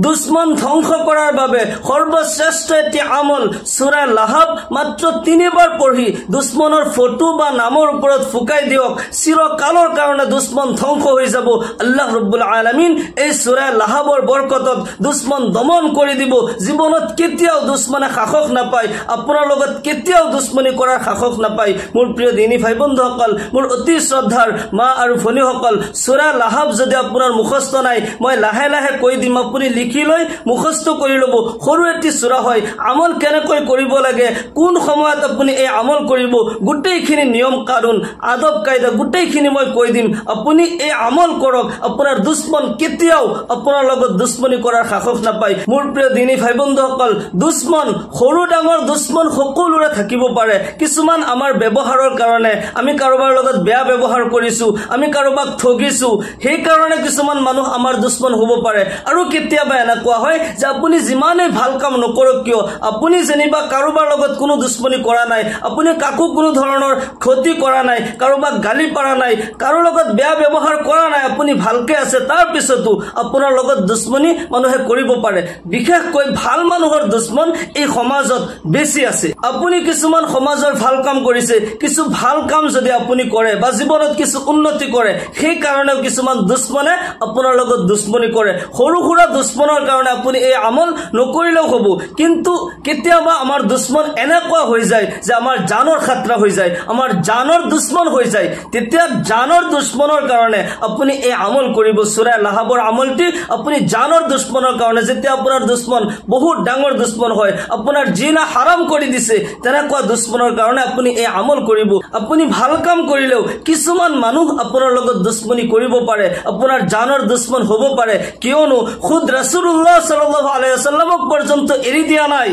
দুশ্মন ধ্বংস কৰাৰ বাবে সৰ্বশ্ৰেষ্ঠ এটি আমল সূৰা লাহাব মাত্ৰ 3 বাৰ পঢ়ি দুশ্মনৰ ফটো বা নামৰ ওপৰত ফুকাই দিয়ক চিৰকালৰ কাৰণে দুশ্মন ধ্বংস হৈ যাব আল্লাহ ৰাব্বুল আলামিন এই সূৰা লাহাবৰ বৰকতত দুশ্মন দমন কৰি দিব জীৱনত কেতিয়াও দুশ্মনে সাহস নাপায় আপোনাৰ লগত কেতিয়াও দুশ্মনী কৰাৰ সাহস নাপায় মোৰ প্ৰিয় দিনী ভাই বন্ধুসকল মোৰ অতি শ্ৰদ্ধাৰ মা আৰু ভনীসকল সূৰা লাহাব যদি আপোনাৰ মুখস্থ নাই মই লাহে লাহে কৈ দিম আপুনি লিখি লৈ মুখস্থ কৰি ল'ব সৰু এটি সূৰা হয় আমল কেনেকৈ কৰিব লাগে কোন সময়ত আপুনি এই আমল কৰিব গোটেইখিনি নিয়ম কানুন আদব কায়দা গোটেইখিনি মই কৈ দিম আপুনি এই আমল কৰক আপোনাৰ দুশ্মন কেতিয়াও আপোনাৰ লগত দুশ্মনী কৰাৰ সাহস নাপায় মোৰ প্ৰিয় দিনী ভাই বন্ধুসকল দুশ্মন সৰু ডাঙৰ দুশ্মন সকলোৰে থাকিব পাৰে কিছুমান আমাৰ ব্যৱহাৰৰ কাৰণে আমি কাৰোবাৰ লগত বেয়া ব্যৱহাৰ কৰিছো আমি কাৰোবাক ঠগিছো সেই কাৰণে কিছুমান মানুহ আমাৰ দুশ্মন হ'ব পাৰে আৰু কেতিয়াবা এনেকুৱা হয় যে আপুনি যিমানে ভাল কাম নকৰক কিয় আপুনি যেনিবা কাৰোবাৰ লগত কোনো দুশ্মনী কৰা নাই আপুনি কাকো কোনো ধৰণৰ ক্ষতি কৰা নাই কাৰোবাক গালি পাৰা নাই কাৰো লগত বেয়া ব্যৱহাৰ কৰা নাই আপুনি ভালকে আছে তাৰ পিছতো আপোনাৰ লগত দুশ্মনী মানুহে কৰিব পাৰে বিশেষকৈ ভাল মানুহৰ দুশ্মন এই সমাজত বেছি আছে আপুনি কিছুমান সমাজৰ ভাল কাম কৰিছে কিছু ভাল কাম যদি আপুনি কৰে বা জীৱনত কিছু উন্নতি কৰে সেই কাৰণে কিছুমান দুশ্মনে আপোনাৰ লগত দুশ্মনী কৰে সৰু সুৰা দুশ্মনৰ কাৰণে আপুনি এই আমল নকৰিলেও হ'ব কিন্তু কেতিয়াবা আমাৰ দুশ্মন এনেকুৱা হৈ যায় যে আমাৰ জানৰ খাতৰা হৈ যায় আমাৰ জানৰ দুশ্মন হৈ যায় তেতিয়া জানৰ দুশ্মনৰ কাৰণে আপুনি এই আমল কৰিব সূৰা লাহাবৰ আমলটি আপুনি জানৰ দুশ্মনৰ কাৰণে যেতিয়া আপোনাৰ দুশ্মন বহুত ডাঙৰ দুশ্মন হয় আপোনাৰ জিনা হাৰাম কৰি দিছে তেনেকুৱা দুশ্মনৰ কাৰণে আপুনি এই আমল কৰিব আপুনি ভাল কাম কৰিলেও কিছুমান মানুহ আপোনাৰ লগত দুশ্মনী কৰিব পাৰে আপোনাৰ জানৰ দুশ্মন হ'ব পাৰে কিয়নো খুদ ৰাসূলুল্লাহ সাল্লাল্লাহু আলাইহি ওয়াসাল্লামক পৰ্যন্ত এৰি দিয়া নাই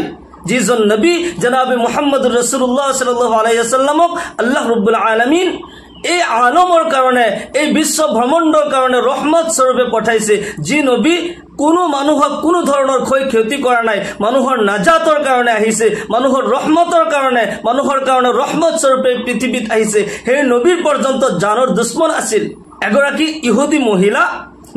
যিজন নবী জনাব মুহাম্মদুৰ ৰাসূলুল্লাহ সাল্লাল্লাহু আলাইহি ওয়াসাল্লামক আল্লাহ ৰাব্বুল আলামিন এই আলমৰ কাৰণে এই বিশ্ব ব্ৰহ্মাণ্ডৰ কাৰণে ৰহমত স্বৰূপে পঠাইছে যি নবী কোনো মানুহক কোনো ধৰণৰ ক্ষতি কৰা নাই মানুহৰ নাজাতৰ কাৰণে আহিছে মানুহৰ ৰহমতৰ কাৰণে মানুহৰ কাৰণে ৰহমত স্বৰূপে পৃথিৱীত আহিছে সেই নবীৰ পৰ্যন্ত জানৰ দুশ্মন আছিল এগৰাকী ইহুদী মহিলা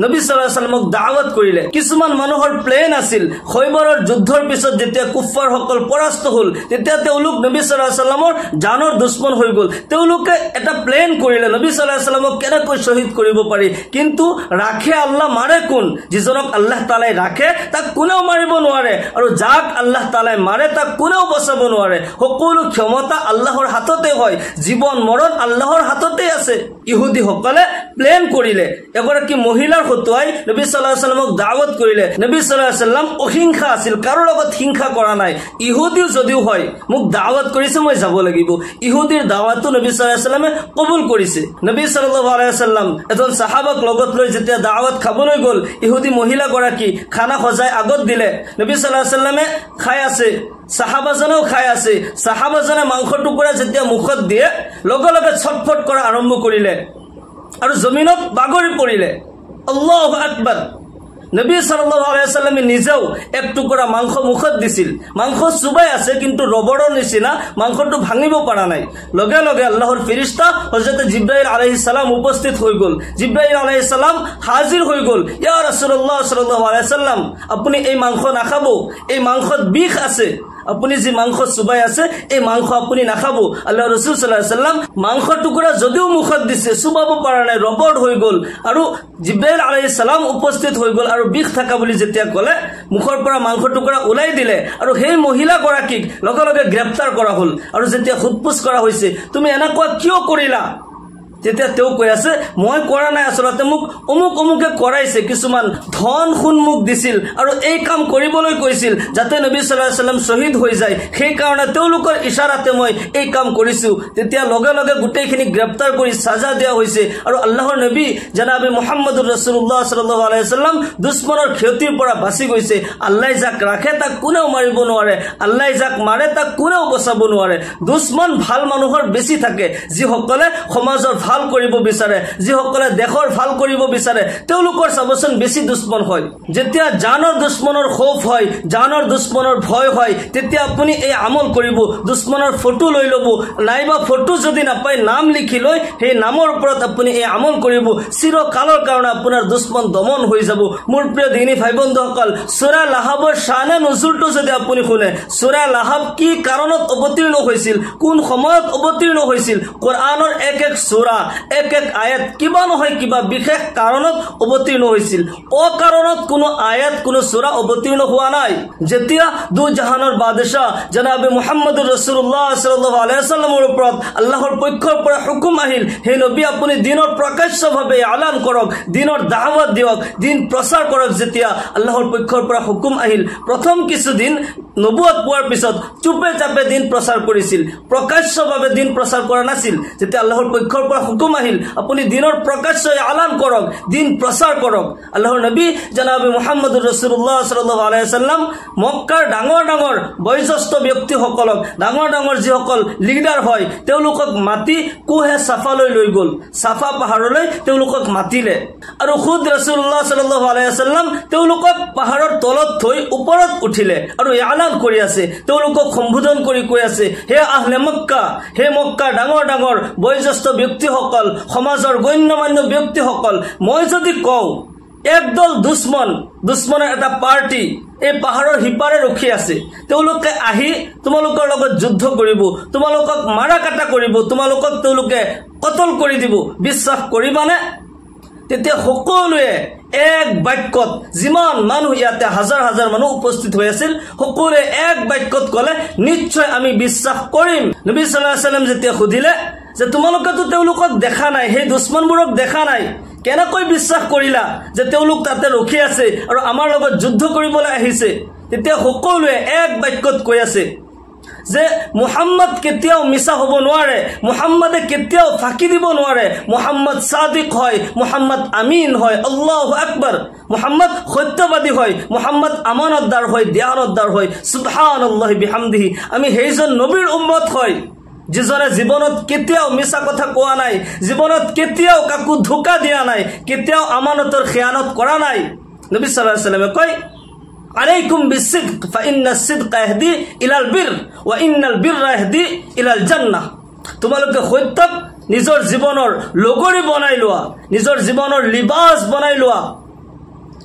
নবী সাল্লাল্লাহু আলাইহি ওয়াসাল্লামক দাওয়াত কৰিলে কিছুমান মানুহৰ প্লেন আছিল খৈবৰৰ যুদ্ধৰ পিছত যেতিয়া কুফাৰ সকল পৰাস্ত হল তেতিয়া তেওঁলোক নবী সাল্লাল্লাহু আলাইহি ওয়াসাল্লামৰ জানৰ দুশ্মন হৈ গল তেওঁলোকে এটা প্লেন কৰিলে নবী সাল্লাল্লাহু আলাইহি ওয়াসাল্লামক কেনেকৈ শহীদ কৰিব পাৰি কিন্তু ৰাখে আল্লাহ মাৰে কোন যিজনক আল্লাহ তাআলাই ৰাখে তাক কোনেও মাৰিব নোৱাৰে আৰু যাক আল্লাহ তাআলাই মাৰে তাক কোনেও বচাব নোৱাৰে সকলো ক্ষমতা আল্লাহৰ হাততে হয় জীৱন মৰণ আল্লাহৰ হাততে আছে ইহুদী সকলে প্লেন কৰিলে এগৰাকী মহিলাৰ হতুৱাই নবী সাল্লাল্লাহু আলাইহি ওয়াসাল্লামক দাওয়াত কৰিলে নবী সাল্লাল্লাহু আলাইহি ওয়াসাল্লাম অহিংসা আছিল কাৰো লগত হিংসা কৰা নাই ইহুদীও যদিও হয় মোক দাওয়াত কৰিছে মই যাব লাগিব ইহুদীৰ দাওয়াতটো নবী সাল্লাল্লাহু আলাইহি ওয়াসাল্লামে কবুল কৰিছে নবী সাল্লাল্লাহু আলাইহি ওয়াসাল্লাম এজন সাহাবাক লগত লৈ যেতিয়া দাওয়াত খাবলৈ গল ইহুদী মহিলা গৰাকী খানা সজাই আগত দিলে নবী সাল্লাল্লাহু আলাইহি ওয়াসাল্লামে খাই আছে সাহাবাজনেও খাই আছে সাহাবাজনে মাংস টুকুৰা যেতিয়া মুখত দিয়ে লগে লগে ছটফট কৰা আৰম্ভ কৰিলে আৰু জমিনত বাগৰি পৰিলে আল্লাহু আকবাৰ নবী সাল্লাল্লাহু আলাইহি ওয়াসাল্লামে নিজেও এক টুকুৰা মাংস মুখত দিছিল মাংস চুবাই আছে কিন্তু ৰবৰৰ নিচিনা মাংসটো ভাঙিব পৰা নাই লগে লগে আল্লাহৰ ফেৰেশতা হযৰত জিবৰাইল আলাইহিস সালাম উপস্থিত হৈ গল জিবৰাইল আলাইহিস সালাম হাজিৰ হৈ গল ইয়া রাসূলুল্লাহ সাল্লাল্লাহু আলাইহি ওয়াসাল্লাম আপুনি এই মাংস নাখাব এই মাংসত বিষ আছে আপুনি যে মাংস চুবাই আছে এই মাংস আপুনি নাখাব আল্লাহৰ ৰাসূল সাল্লাল্লাহু আলাইহি ওয়াসাল্লাম মাংস টুকুৰা যদিও মুখত দিছে চুবাব পৰা নাই ৰবৰ হৈ গল আৰু জিবৰাইল আলাইহিস সালাম উপস্থিত হৈ গল আৰু বিষ থাকা বুলি যেতিয়া কলে মুখৰ পৰা মাংস টুকুৰা উলাই দিলে আৰু সেই মহিলা গৰাকীক লগে লগে গ্ৰেপ্তাৰ কৰা হল আৰু যেতিয়া খুদপুছ কৰা হৈছে তুমি এনেকুৱা কিয় কৰিলা তেতিয়া তেও কৈ আছে মই কৰা নাই আসলতে মোক অমুকে কৰাইছে কিছুমান ধন খুন মুক দিছিল আৰু এই কাম কৰিবলৈ কৈছিল যাতে নবী সাল্লাল্লাহু আলাইহি ওয়াসাল্লাম শহীদ হৈ যায় সেই কাৰণে তেওঁলোকৰ ইশাৰাতে মই এই কাম কৰিছো তেতিয়া লগে লগে গোটেইখিনি গ্ৰেপ্তাৰ কৰি সাজা দিয়া হৈছে আৰু আল্লাহৰ নবী জনাবে মুহাম্মদুৰ ৰাসূলুল্লাহ সাল্লাল্লাহু আলাইহি ওয়াসাল্লাম দুশ্মনৰ ক্ষতিৰ পৰা বাচি গৈছে আল্লাহ যাক ৰাখে তাক কোনেও মাৰিব নোৱাৰে আল্লাহ যাক মাৰে তাক কোনেও বচাব নোৱাৰে দুশ্মন ভাল মানুহৰ বেছি থাকে যি সকলে সমাজৰ ভাল কৰিব বিচাৰে যিসকলে দেশৰ ভাল কৰিব বিচাৰে তেওঁলোকৰ চাবচোন বেছি দুশ্মন হয় যেতিয়া জানৰ দুশ্মনৰ খৌফ হয় জানৰ দুশ্মনৰ ভয় হয় তেতিয়া আপুনি এই আমল কৰিব দুশ্মনৰ ফটো লৈ ল'ব নাইবা ফটো যদি নাপায় নাম লিখি লৈ সেই নামৰ ওপৰত আপুনি এই আমল কৰিব চিৰকালৰ কাৰণে আপোনাৰ দুশ্মন দমন হৈ যাব মোৰ প্ৰিয় দিনী ভাই বন্ধুসকল সূৰা লাহাবৰ শানে নুজুলটো যদি আপুনি শুনে সূৰা লাহাব কি কাৰণত অৱতীৰ্ণ হৈছিল কোন সময়ত অৱতীৰ্ণ হৈছিল কোৰআনৰ এক এক সূৰা এক এক আয়াত কিবা নহয় কিবা বিশেষ কাৰণত অৱতীৰ্ণ হৈছিল অকাৰণত কোনো আয়াত কোনো সূৰা অৱতীৰ্ণ হোৱা নাই যেতিয়া দু জাহানৰ বাদশাহ জনাবে মুহাম্মদুৰ ৰাসূলুল্লাহ সাল্লাল্লাহু আলাইহি ওয়াসাল্লামৰ ওপৰত আল্লাহৰ পক্ষৰ পৰা হুকুম আহিল হে নবী আপুনি দিনৰ প্ৰকাশ্যভাৱে আলান কৰক দিনৰ দাওয়াত দিয়ক দিন প্ৰচাৰ কৰক যেতিয়া আল্লাহৰ পক্ষৰ পৰা হুকুম আহিল প্ৰথম কিছুদিন নবুৱত পোৱাৰ পিছত চুপে চাপে দিন প্ৰচাৰ কৰিছিল প্ৰকাশ্যভাৱে দিন প্ৰচাৰ কৰা নাছিল যেতিয়া আল্লাহৰ পক্ষৰ পৰা হুকুম আহিল আপুনি দিনৰ প্ৰকাশ্য আলান কৰক দিন প্ৰচাৰ কৰক আল্লাহৰ নবী জনাবে মুহাম্মদুৰ ৰাসূলুল্লাহ সাল্লাল্লাহু আলাইহি ওয়াসাল্লাম মক্কাৰ ডাঙৰ ডাঙৰ বয়োজ্যেষ্ঠ ব্যক্তিসকলক ডাঙৰ ডাঙৰ যিসকল লিডাৰ হয় তেওঁলোকক মাতি কোহে সাফালৈ লৈ গ'ল সাফা পাহাৰলৈ তেওঁলোকক মাতিলে আৰু খুদ ৰাসূলুল্লাহ সাল্লাল্লাহু আলাইহি ওয়াসাল্লাম তেওঁলোকক পাহাৰৰ তলত থৈ ওপৰত উঠিলে আৰু আলান কৰি আছে তেওঁলোকক সম্বোধন কৰি কৈ আছে হে আহলে মক্কা হে মক্কাৰ ডাঙৰ ডাঙৰ বয়োজ্যেষ্ঠ ব্যক্তিসকল সমাজৰ গণ্যমান্য ব্যক্তিসকল মই যদি কওঁ একদল দুশ্মনৰ এটা পাৰ্টি এই পাহাৰৰ হিপাৰে ৰখি আছে তেওঁলোকে আহি তোমালোকৰ লগত যুদ্ধ কৰিব তোমালোকক মাৰা কাটা কৰিব তোমালোকক তেওঁলোকে কতল কৰি দিব বিশ্বাস কৰিবানে তেতিয়া সকলোৱে এক বাক্যত যিমান মানুহ ইয়াতে হাজাৰ হাজাৰ মানুহ উপস্থিত হৈ আছিল সকলোৱে এক বাক্যত ক'লে নিশ্চয় আমি বিশ্বাস কৰিম নবী সাল্লাল্লাহু আলাইহি ওয়াসাল্লাম যেতিয়া খুদিলে যে তোমালোকেতো তেওঁলোকক দেখা নাই সেই দুশ্মনবোৰক দেখা নাই কেনেকৈ বিশ্বাস কৰিলা যে তেওঁলোক তাতে ৰখি আছে আৰু আমাৰ লগত যুদ্ধ কৰিবলৈ আহিছে তেতিয়া সকলোৱে এক বাক্যত কৈ আছে যে মুহাম্মদ কেতিয়াও মিছা হ'ব নোৱাৰে মুহাম্মদে কেতিয়াও ফাঁকি দিব নোৱাৰে মুহাম্মদ সাদিক হয় মুহাম্মদ আমিন হয় আল্লাহু আকবাৰ মুহাম্মদ সত্যবাদী হয় মুহাম্মদ আমানতদাৰ হয় দিয়ানতদাৰ হয় সুবহানাল্লাহি বিহামদিহি আমি সেইজন নবীৰ উম্মত হয় যিজনে জীৱনত কেতিয়াও মিছা কথা কোৱা নাই জীৱনত কেতিয়াও কাকো ধোকা দিয়া নাই কেতিয়াও আমানতৰ খিয়ানত কৰা নাই নবী সাল্লাল্লাহু আলাইহি ওয়াসাল্লামে কয় আলাইকুম বিসিদক ফাইন্না সিদকা ইয়াহদি ইলাল বির ওয়া ইন্নাল বিররা ইয়াহদি ইলাল জান্নাহ তোমালোকে সত্যক নিজৰ জীৱনৰ লগৰী বনাই লোৱা নিজৰ জীৱনৰ লিবাস বনাই লোৱা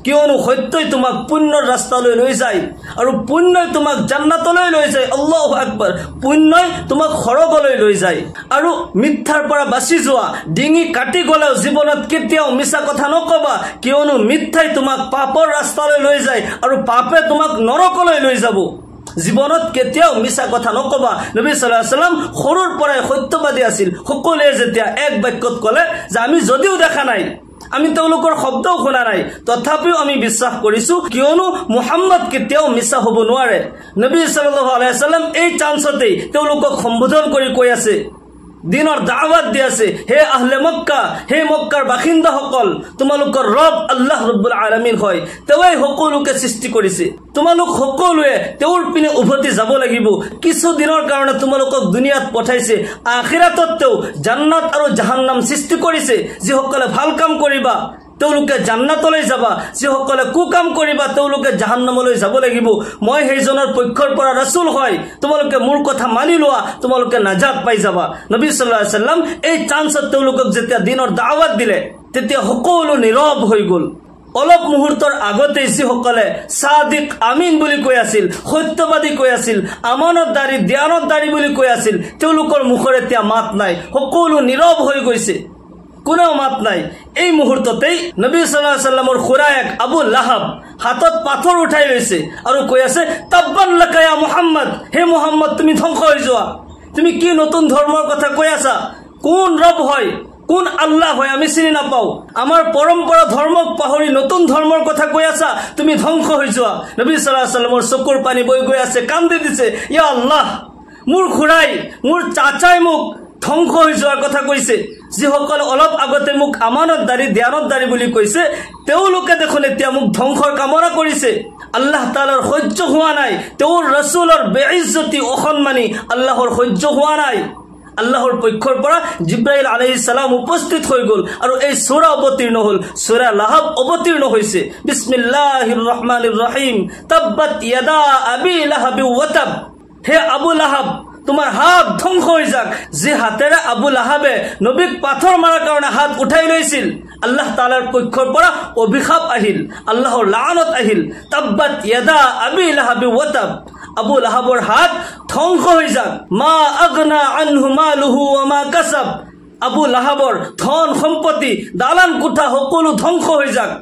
কিয়নো সত্যই তোমাক পুণ্যৰ ৰাস্তালৈ লৈ যায় আৰু পুণ্যই তোমাক জান্নাতলৈ লৈ যায় আল্লাহু আকবাৰ পুণ্যই তোমাক সৰগলৈ লৈ যায় আৰু মিথ্যাৰ পৰা বাচি যোৱা ডিঙি কাটি গলেও জীৱনত কেতিয়াও মিছা কথা নকবা কিয়নো মিথ্যাই তোমাক পাপৰ ৰাস্তালৈ লৈ যায় আৰু পাপে তোমাক নৰকলৈ লৈ যাব জীৱনত কেতিয়াও মিছা কথা নকবা নবী সাল্লাল্লাহু আলাইহি ওয়াসাল্লাম সৰুৰ পৰাই সত্যবাদী আছিল সকলোৱে যেতিয়া এক বাক্যত ক'লে যে আমি যদিও দেখা নাই আমি তেওঁলোকৰ শব্দও শুনা নাই তথাপিও আমি বিশ্বাস কৰিছো কিয়নো মুহাম্মদ কেতিয়াও মিছা হ'ব নোৱাৰে নবী সাল্লাল্লাহু আলাইহি ওয়াসাল্লাম এই চান্সতে তেওঁলোকক সম্বোধন কৰি কৈ আছে দিনৰ দাওয়াত দি আছে হে আহলে মক্কা হে মক্কাৰ বাসিন্দাসকল তোমালোকৰ ৰব আল্লাহ ৰব্বুল আলামিন হয় তেৱেই সকলোকে সৃষ্টি কৰিছে তোমালোক সকলোৱে তেওঁৰ পিনে উভতি যাব লাগিব কিছু দিনৰ কাৰণে তোমালোকক দুনিয়াত পঠাইছে আখিৰাততেও জান্নাত আৰু জাহান্নাম সৃষ্টি কৰিছে যিসকলে ভাল কাম কৰিবা তেওঁলোকে জান্নাতলৈ যাবা যিসকলে কুকাম কৰিবা তেওঁলোকে জাহান্নামলৈ যাব লাগিব মই সেইজনৰ পক্ষৰ পৰা ৰাসূল হয় তোমালোকে মোৰ কথা মানি লোৱা তোমালোকে নাজাত পাই যাবা নবী সাল্লাল্লাহু আলাইহি ওয়াসাল্লাম এই চান্সত তেওঁলোকক যেতিয়া দিনৰ দাওয়াত দিলে তেতিয়া সকলো নীৰৱ হৈ গ'ল অলপ মুহূৰ্তৰ আগতে যিসকলে সাদিক আমিন বুলি কৈ আছিল সত্যবাদী কৈ আছিল আমানতদাৰী দিয়ানতদাৰী বুলি কৈ আছিল তেওঁলোকৰ মুখৰে এতিয়া মাত নাই সকলো নীৰৱ হৈ গৈছে কোনো মাত নাই এই মুহূৰ্ততেই নবী সাল্লাল্লাহু আলাইহি ওয়াসাল্লামৰ খুৰায়েক আবু লাহাব হাতত পাথৰ উঠাই লৈছে আৰু কৈ আছে তাব্বান লাকা ইয়া মুহাম্মদ হে মুহাম্মদ তুমি ধ্বংস হৈ যোৱা তুমি কি নতুন ধৰ্মৰ কথা কৈ আছা কোন ৰব হয় কোন আল্লাহ হয় আমি চিনি নাপাও আমাৰ পৰম্পৰা ধৰ্মক পাহৰি নতুন ধৰ্মৰ কথা কৈ আছা তুমি ধ্বংস হৈ যোৱা নবী সাল্লাল্লাহু আলাইহি ওয়াসাল্লামৰ চকুৰ পানী বৈ গৈ আছে কান্দি দিছে ইয়া আল্লাহ মোৰ খুৰাই মোৰ চাচাই মোক ধ্বংস হৈ যোৱাৰ কথা কৈছে যিসকলে অলপ আগতে মোক আমানতদাৰী দিয়ানতদাৰী বুলি কৈছে তেওঁলোকে দেখোন এতিয়া মোক ধ্বংসৰ কামনা কৰিছে আল্লাহ তাআলাৰ সহ্য হোৱা নাই তেওঁৰ ৰাসূলৰ বেইজ্জতি অসন্মানী আল্লাহৰ সহ্য হোৱা নাই আল্লাহৰ পক্ষৰ পৰা জিব্ৰাইল আলাইহিস সালাম উপস্থিত হৈ গল আৰু এই সূৰা অৱতীৰ্ণ হল সূৰা লাহাব অৱতীৰ্ণ হৈছে বিসমিল্লাহিৰ ৰহমানিৰ ৰহিম তাব্বাত ইয়াদা আবি লাহাব ওয়া তাব হে আবু লাহাব তোমাৰ হাত ধ্বংস হৈ যাক যে হাতেৰে আবু লাহাবে নবীক পাথৰ মাৰাৰ কাৰণে হাত উঠাই লৈছিল আল্লাহ তাআলাৰ পক্ষৰ পৰা অভিশাপ আহিল আল্লাহৰ লানত আহিল তাব্বাত ইয়াদা আবি লাহাব ওয়া তাব আবু লাহাবৰ হাত ধ্বংস হৈ যাক মা আগনা আনহু মালুহু ওয়া মা কাসাব আবু লাহাবৰ ধন সম্পত্তি দালান কোঠা সকলো ধ্বংস হৈ যাক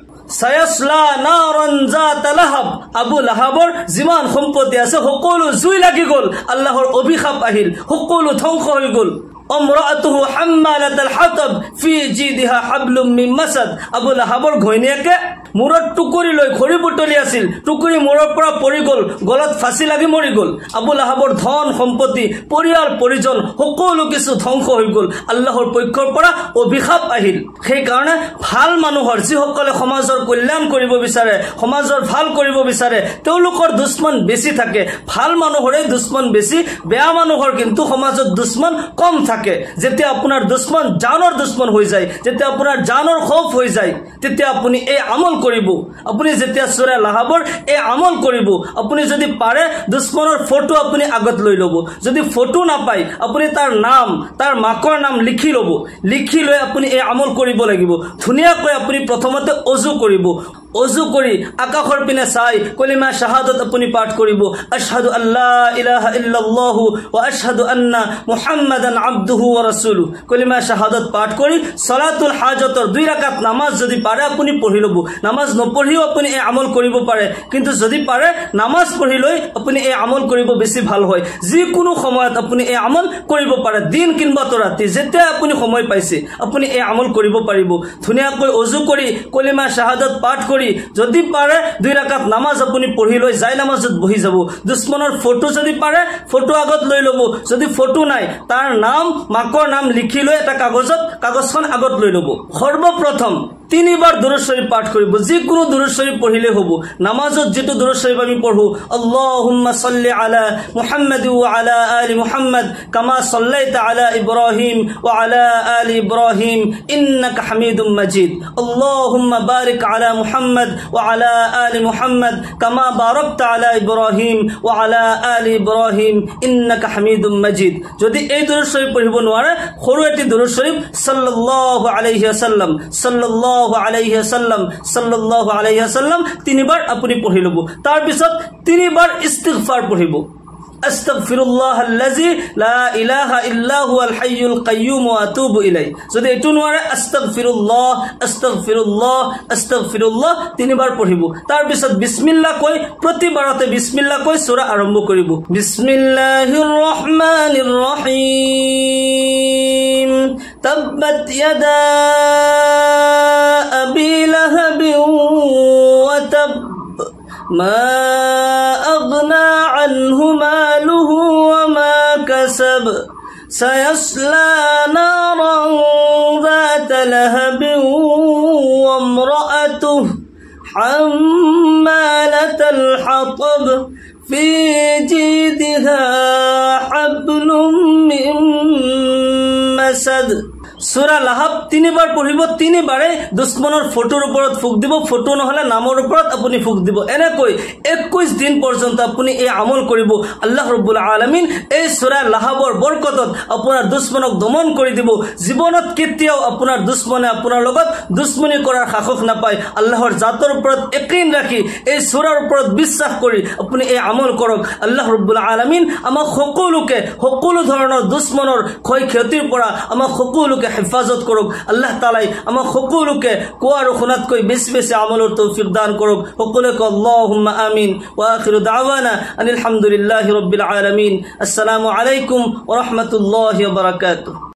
সায়াসলা নাৰান যাত লাহাব আবু লাহাবৰ জিমান সম্পত্তি আছে সকলো জুই লাগি গল আল্লাহৰ অভিশাপ আহিল সকলো ধ্বংস হৈ গল আমৰাতুহু হাম্মালাতাল হাতাব ফি জিদিহা হাবলুম মিন মাসাদ আবু লাহাবৰ ঘৈণীয়েকে মূৰত টুকুৰি লৈ খৰি বুটলি আছিল টুকুৰি মূৰৰ পৰা পৰি গল গলত ফাঁচি লাগি মৰি গল আবু লাহাবৰ ধন সম্পত্তি পৰিয়াল পৰিজন সকলো কিছু ধ্বংস হৈ গল আল্লাহৰ পক্ষৰ পৰা অভিশাপ আহিল সেই কাৰণে ভাল মানুহৰ যিসকলে সমাজৰ কল্যাণ কৰিব বিচাৰে সমাজৰ ভাল কৰিব বিচাৰে তেওঁলোকৰ দুশ্মন বেছি থাকে ভাল মানুহৰে দুশ্মন বেছি বেয়া মানুহৰ কিন্তু সমাজত দুশ্মন কম থাকে যেতিয়া আপোনাৰ দুশ্মন জানৰ দুশ্মন হৈ যায় যেতিয়া আপোনাৰ জানৰ খৌফ হৈ যায় তেতিয়া আপুনি এই আমল কৰিব আপুনি যেতিয়া সূৰা লাহাবৰ এই আমল কৰিব আপুনি যদি পাৰে দুশ্মনৰ ফটো আপুনি আগত লৈ লব যদি ফটো নাপায় আপুনি তাৰ নাম তাৰ মাকৰ নাম লিখি লব লিখি লৈ আপুনি এই আমল কৰিব লাগিব ধুনিয়াকৈ আপুনি প্ৰথমতে ওযু কৰিব ওযু কৰি আকাশৰ পিনে চাই কলিমা শাহাদাত আপুনি পাঠ কৰিব আশহাদু আল্লা ইলাহা ইল্লাল্লাহ ওয়া আশহাদু আন্না মুহাম্মাদান আবদুহু ওয়া রাসূলুহু কলিমা শাহাদাত পাঠ কৰি সালাতুল হাজতৰ 2 ৰাকাত নামাজ যদি পাৰে আপুনি পঢ়ি লব নামাজ নপঢ়িও আপুনি এই আমল কৰিব পাৰে কিন্তু যদি পাৰে নামাজ পঢ়ি লৈ আপুনি এই আমল কৰিব বেছি ভাল হয় যিকোনো সময়ত আপুনি এই আমল কৰিব পাৰে দিন কিংবা ৰাতি যেতিয়া আপুনি সময় পাইছে আপুনি এই আমল কৰিব পাৰিব ধুনিয়াকৈ ওযু কৰি কলিমা শাহাদাত পাঠ কৰি যদি পাৰে 2 ৰাকাত নামাজ আপুনি পঢ়ি লৈ যাই নামাজত বহি যাব দুশ্মনৰ ফটো যদি পাৰে ফটো আগত লৈ লব যদি ফটো নাই তাৰ নাম মাকৰ নাম লিখি লৈ এটা কাগজখন আগত লৈ লব সৰ্বপ্ৰথম 3 বাৰ দুৰূদ শৰীফ পাঠ কৰিব যিকোনো দুরূদ শরীফ পঢ়িলে হ'ব নামাজত যেটো দুরূদ শরীফ আমি পঢ়ো আল্লাহুম্মা সাল্লি আলা মুহাম্মাদ ওয়া আলা আলি মুহাম্মাদ কামা সাল্লাইতা আলা ইব্রাহিম ওয়া আলা আলি ইব্রাহিম ইন্নাকা হামিদুম মাজিদ আল্লাহুম্মা বারিক আলা মুহাম্মাদ ওয়া আলা আলি মুহাম্মাদ কামা বারাকতা আলা ইব্রাহিম ওয়া আলা আলি ইব্রাহিম ইন্নাকা হামিদুম মাজিদ যদি এই দুরূদ শরীফ পঢ়িব নোৱাৰে সৰু এটি দুৰূদ শৰীফ সাল্লাল্লাহু আলাইহি ওয়াসাল্লাম সাল্লাল্লাহু আলাইহি ওয়াসাল্লাম 3 বাৰ আপুনি পঢ়ি লব তাৰ পিছত 3 বাৰ ইস্তিগফাৰ পঢ়িব আস্তাগফিরুল্লাহাল্লাযী লা ইলাহা ইল্লা হুয়াল হাইয়ুল কাইয়্যুম ওয়া আতুবু ইলাইহি যদি এটো নোৱাৰে আস্তাগফিৰুল্লাহ 3 বাৰ পঢ়িব তাৰ পিছত বিসমিল্লাহ কৈ প্ৰতিবাৰতে বিসমিল্লাহ কৈ সূৰা আৰম্ভ কৰিব বিসমিল্লাহিৰ ৰহমানিৰ ৰহিম তাব্বাত ইয়াদা আবি লাহাব ওয়া তাব ما أغنى عنه ماله وما كسب سيصلى نارا ذات لهب وامرأته حمالة الحطب في جيدها حبل من مسد সূরা লাহাব 3 বাৰ পঢ়িব 3 বাৰে দুশ্মনৰ ফটোৰ ওপৰত ফুক দিব ফটো নহলে নামৰ ওপৰত আপুনি ফুক দিব এনেকৈ 21 দিন পৰ্যন্ত আপুনি এই আমল কৰিব আল্লাহ ৰাব্বুল আলামিন এই সূৰা লাহাবৰ বৰকতত আপোনাৰ দুশ্মনক দমন কৰি দিব জীৱনত কেতিয়াও আপোনাৰ দুশ্মনে আপোনাৰ লগত দুশ্মনী কৰাৰ সাহস নাপায় আল্লাহৰ জাতৰ ওপৰত ইকিন ৰাখি এই সূৰাৰ ওপৰত বিশ্বাস কৰি আপুনি এই আমল কৰক আল্লাহ ৰাব্বুল আলামিন আমাক সকলোকে সকলো ধৰণৰ দুশ্মনৰ ক্ষয় ক্ষতিৰ পৰা আমাক সকলোকে হেফাজত কৰক আল্লাহ তাআলাই আমাক সকলোকে কোৱা আৰু শুনাতকৈ বেছি বেছি আমলৰ তৌফিক দান কৰক সকলোকে আল্লাহুম্মা আমিন ওয়া আখিৰু দাওয়ানা আলহামদুলিল্লাহি ৰাব্বিল আলামিন আসসালামু আলাইকুম ওয়া ৰাহমাতুল্লাহি ওয়া বাৰাকাতুহু